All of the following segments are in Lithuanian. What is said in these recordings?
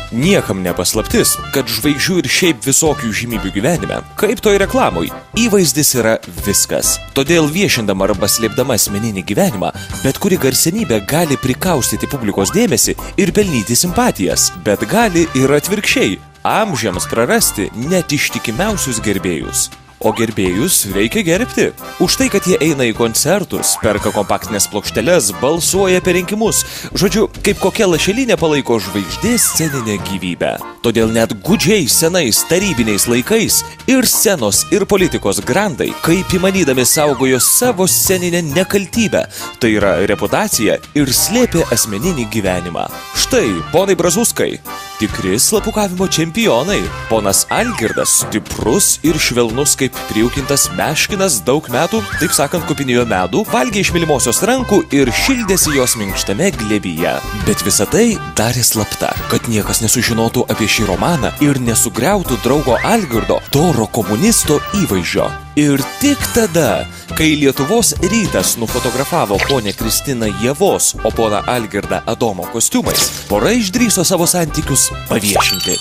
Niekam nepaslaptis, kad žvaigždžių ir šiaip visokių žymybių gyvenime, kaip toj reklamoj, įvaizdis yra viskas. Todėl viešindama arba slėpdama asmeninį gyvenimą, bet kuri garsenybė gali prikaustyti publikos dėmesį ir pelnyti simpatijas, bet gali ir atvirkščiai, amžiams prarasti net ištikimiausius gerbėjus. O gerbėjus reikia gerbti. Už tai, kad jie eina į koncertus, perka kompaktinės plokšteles, balsuoja per rinkimus. Žodžiu, kaip kokia lašelinė palaiko žvaigždės sceninę gyvybę. Todėl net gudžiais senais tarybiniais laikais ir scenos ir politikos grandai, kaip įmanydami saugojo savo sceninę nekaltybę, tai yra reputaciją ir slėpė asmeninį gyvenimą. Štai, ponai Brazuskai, tikri slapukavimo čempionai. Ponas Algirdas stiprus ir švelnus kaip prijaukintas meškinas daug metų, taip sakant, kupinėjo medų, valgė iš mylimosios rankų ir šildėsi jos minkštame glėbyje. Bet visa tai darė slapta, kad niekas nesužinotų apie šį romaną ir nesugriautų draugo Algirdo, doro komunisto įvaizdžio. Ir tik tada, kai Lietuvos rytas nufotografavo ponę Kristiną Ievos, o poną Algirdą Adomo kostiumais, pora išdrįso savo santykius paviešinti.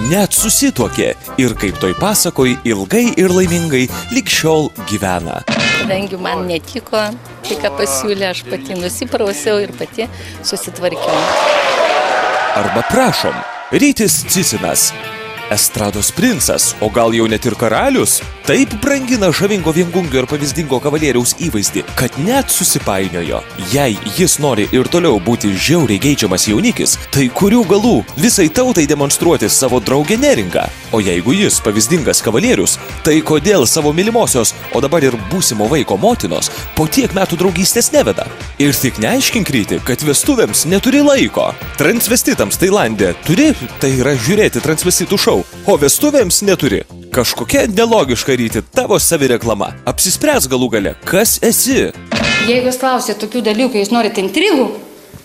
Net susituokė ir, kaip toj pasakoj, ilgai ir laimingai lig šiol gyvena. Kadangi man netiko, tai ką pasiūlė, aš pati nusiprausiau ir pati susitvarkiau. Arba prašom, Rytis Cicinas, estrados princas, o gal jau net ir karalius, taip brangina žavingo viengungio ir pavyzdingo kavalieriaus įvaizdį, kad net susipainiojo. Jei jis nori ir toliau būti žiauriai geidžiamas jaunikis, tai kurių galų visai tautai demonstruoti savo draugę Neringą? O jeigu jis pavyzdingas kavalierius, tai kodėl savo mylimosios, o dabar ir būsimo vaiko motinos, po tiek metų draugystės neveda? Ir tik neaiškink, Ryti, kad vestuvėms neturi laiko. Transvestitams Tailande turi, tai yra žiūrėti transvestitų šou, o vestuvėms neturi. Kažkokia nelogiška, Ryti, tavo savireklama. Apsispręs galų gale, kas esi? Jeigu jūs klausėte tokių dalykų, jūs norite intrigų,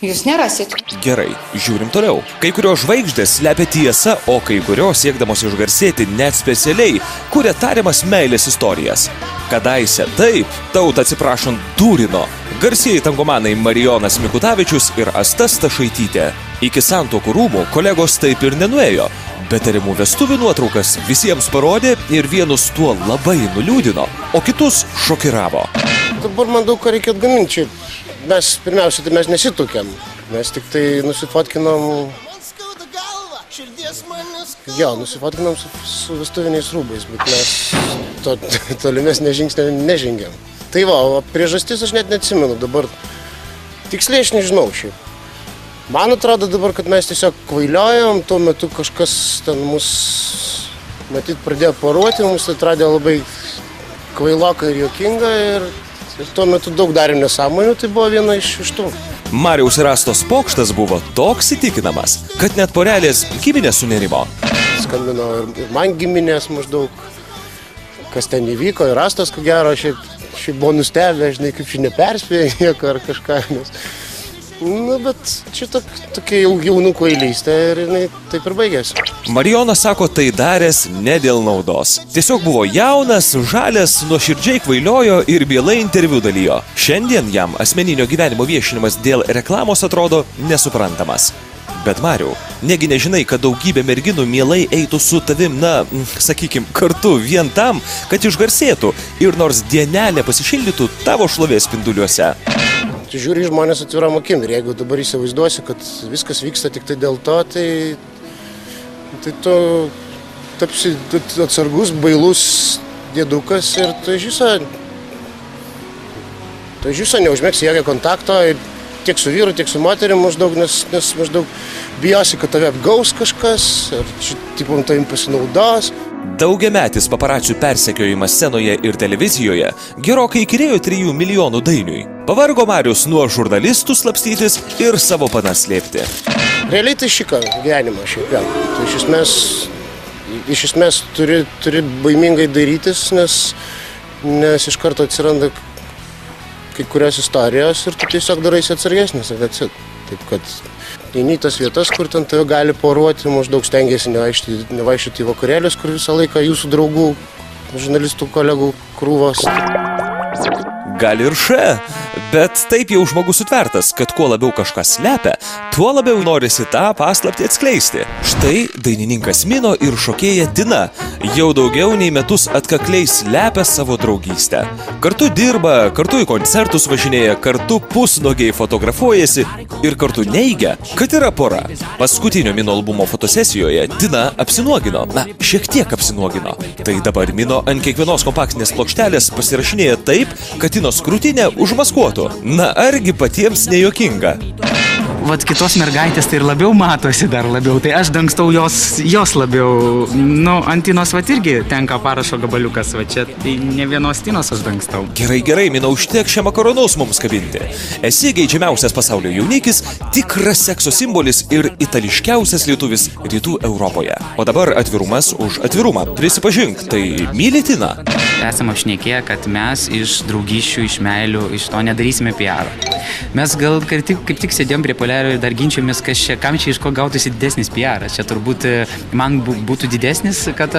jūs nerasit. Gerai, žiūrim toliau. Kai kurios žvaigždės slepia tiesą, o kai kurios siekdamos išgarsėti net specialiai kuria tariamas meilės istorijas. Kadaise taip, tautą atsiprašant dūrino garsieji tangomanai Marijonas Mikutavičius ir Asta Stašaitytė. Iki santuokų rūmų kolegos taip ir nenuėjo, bet tarimų vestuvių nuotraukas visiems parodė ir vienus tuo labai nuliūdino, o kitus šokiravo. Dabar man daug ką reikia atgaminti. Mes pirmiausia, tai mes nesituokėm. Mes tik tai nusifotkinom... Jo, nusifotkinom su vestuviniais rūbais, bet mes tolimesnė žingsnė nežengėm. Tai va, o priežastis aš net neatsimenu dabar. Tiksliai aš nežinau šiaip. Man atrodo dabar, kad mes tiesiog kvailiojom, tuo metu kažkas ten mus, matyt, pradėjo poruoti, mums atrodė labai kvailoka ir juokinga ir tuo metu daug darėm nesąmonių, tai buvo viena iš tų. Mariaus ir Astos pokštas buvo toks įtikinamas, kad net porelės giminės sunerimo. Skambino ir man giminės maždaug, kas ten įvyko, ir Astas, ko gero, šiaip buvo nustebę, žinai, kaip šiandien neperspėjo nieko ar kažką, nes... Nu, bet šitą tokia jaunų kvailystė ir jinai taip ir baigėsi. Marijonas sako, tai daręs ne dėl naudos. Tiesiog buvo jaunas, žalias, nuoširdžiai kvailiojo ir mielai interviu dalijo. Šiandien jam asmeninio gyvenimo viešinimas dėl reklamos atrodo nesuprantamas. Bet Mariau, negi nežinai, kad daugybė merginų mielai eitų su tavim, na, sakykim, kartu vien tam, kad išgarsėtų ir nors dienelė pasišildytų tavo šlovės spinduliuose. Tu žiūri žmonės atviram akim ir jeigu dabar įsivaizduosi, kad viskas vyksta tik tai dėl to, tai tu tapsi atsargus, bailus dėdukas ir tu iš viso neužmėgsi jokio kontakto tiek su vyru, tiek su moterim maždaug, nes maždaug bijosi, kad tave apgaus kažkas ir tipom tavim pasinaudos. Daugiametis paparacių persekiojimas scenoje ir televizijoje gerokai įkyrėjo 3 milijonų dainiui. Pavargo Marius nuo žurnalistų slapstytis ir savo panas slėpti. Realiai tai šika gyvenimą šiaip jau. Tai iš esmės turi baimingai darytis, nes iš karto atsiranda kai kurios istorijos ir tu tiesiog daraisi atsargesnis. Taip kad eini į tas vietas, kur ten tave gali poruoti, maždaug stengiasi nevaikščioti į vakarėlius, kur visą laiką jūsų draugų, žurnalistų, kolegų krūvos. gal ir bet taip jau žmogus sutvertas, kad kuo labiau kažką slepia, tuo labiau norisi tą paslaptį atskleisti. Štai dainininkas Mino ir šokėja Tina jau daugiau nei metus atkakliai slepia savo draugystę. Kartu dirba, kartu į koncertus važinėja, kartu pusnuogiai fotografuojasi ir kartu neigia, kad yra pora. Paskutinio Mino albumo fotosesijoje Tina apsinuogino, šiek tiek apsinuogino. Tai dabar Mino ant kiekvienos kompaktinės plokštelės pasirašinėja taip, kad Tinos krūtinę užmaskuotų. Na, argi patiems nejuokinga? Vat kitos mergaitės tai ir labiau matosi dar labiau, tai aš dangstau jos labiau. Nu, ant Tinos vat irgi tenka parašo gabaliukas, va čia tai ne vienos Tinos aš dangstau. Gerai, Mino, užtek šią makaronus mums kabinti. Esi geidžiamiausias pasaulio jaunikis, tikras sekso simbolis ir itališkiausias lietuvis rytų Europoje. O dabar atvirumas už atvirumą. Prisipažink, tai myli Tiną? Esam apšnekėję, kad mes iš draugysčių, iš meilių, iš to nedarysime PR. Mes gal kaip tik sėdėjom prie Poliario ir dar ginčiomės, kam čia iš ko gautųsi didesnis PR. Čia turbūt man būtų didesnis, kad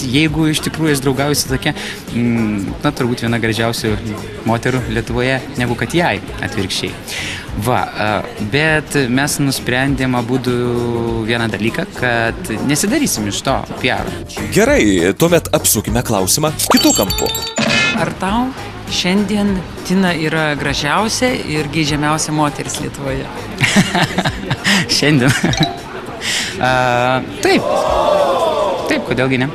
jeigu iš tikrųjų jis draugauja su tokia, na, turbūt viena gražiausių moterų Lietuvoje, negu kad jai atvirkščiai. Bet mes nusprendėm abudu vieną dalyką, kad nesidarysim iš to PR. Gerai, tuomet apsukime klausimą kitų kampų. Ar tau šiandien Tina yra gražiausia ir geidžiamiausia moteris Lietuvoje? Šiandien? Taip, kodėlgi ne?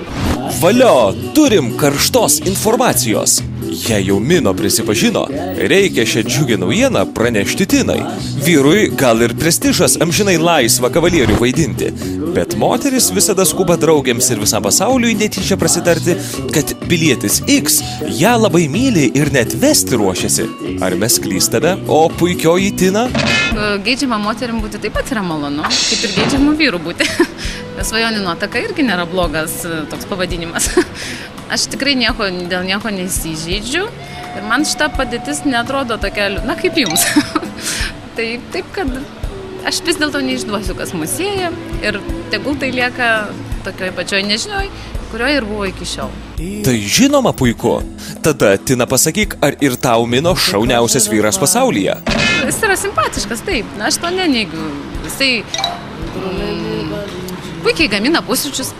Valio, turim karštos informacijos. Jei jau Mino prisipažino, reikia šią džiugę naujieną pranešti Tinai. Vyrui gal ir prestižas amžinai laisvą kavalierių vaidinti, bet moteris visada skuba draugiams ir visam pasauliui netyčia prasitarti, kad pilietis X ją labai myli ir net vesti ruošiasi. Ar mes klystame, o puikioji Tina? Geidžiama moterim būti taip pat yra malonu, kaip ir geidžiamų vyrų būti. Svajonių nuotaka irgi nėra blogas toks pavadinimas. Aš tikrai dėl nieko nesižeidžiu ir man šita padėtis neatrodo tokia, na kaip jums. Tai taip, kad aš vis dėlto neišduosiu, kas mus sieja ir tegul tai lieka tokioj pačioj nežinioj, kurioje ir buvo iki šiol. Tai žinoma puiku. Tada, Tina, pasakyk, ar ir tau Mino šauniausias vyras pasaulyje? Jis yra simpatiškas, taip, na aš to neneigiu. Jisai puikiai gamina pusryčius.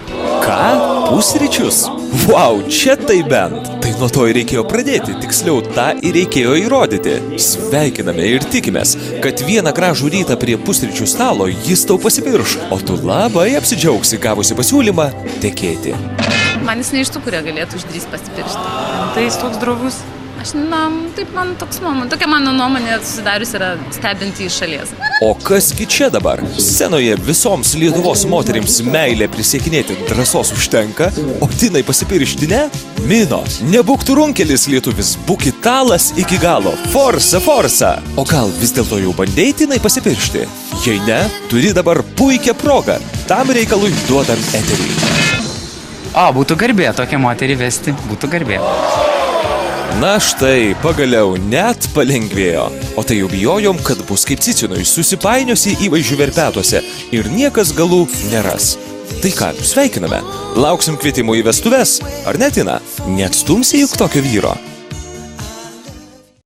Ką? Pusryčius? Vau, čia tai bent. Tai nuo to ir reikėjo pradėti, tiksliau tą ir reikėjo įrodyti. Sveikiname ir tikimės, kad vieną gražų rytą prie pusryčių stalo jis tau pasipirš, o tu labai apsidžiaugsi gavusi pasiūlymą tekėti. Man jis ne iš tų, kurie galėtų išdrįsti pasipiršti. Tai jis toks drovus. Tokia mano nuomonė susidarius yra stebinti iš šalies. O kasgi čia dabar? Scenoje visoms Lietuvos moterims meilė prisiekinėti drąsos užtenka, o Tinai pasipiršti ne? Mino, nebūk turunkelis lietuvis, būk italas iki galo. Forza, forza! O gal vis dėlto jau bandei Tinai pasipiršti? Jei ne, turi dabar puikią progą. Tam reikalui duodam eterį. Būtų garbė tokią moterį vesti, būtų garbė. Na štai, pagaliau net palengvėjo. O tai jau bijojom, kad bus kaip Cicinui, susipainiosi įvaizdžių verpetuose ir niekas galų neras. Tai ką, sveikiname. Lauksim kvietimų į vestuves, ar ne, Tina? Neatstumsi juk tokio vyro.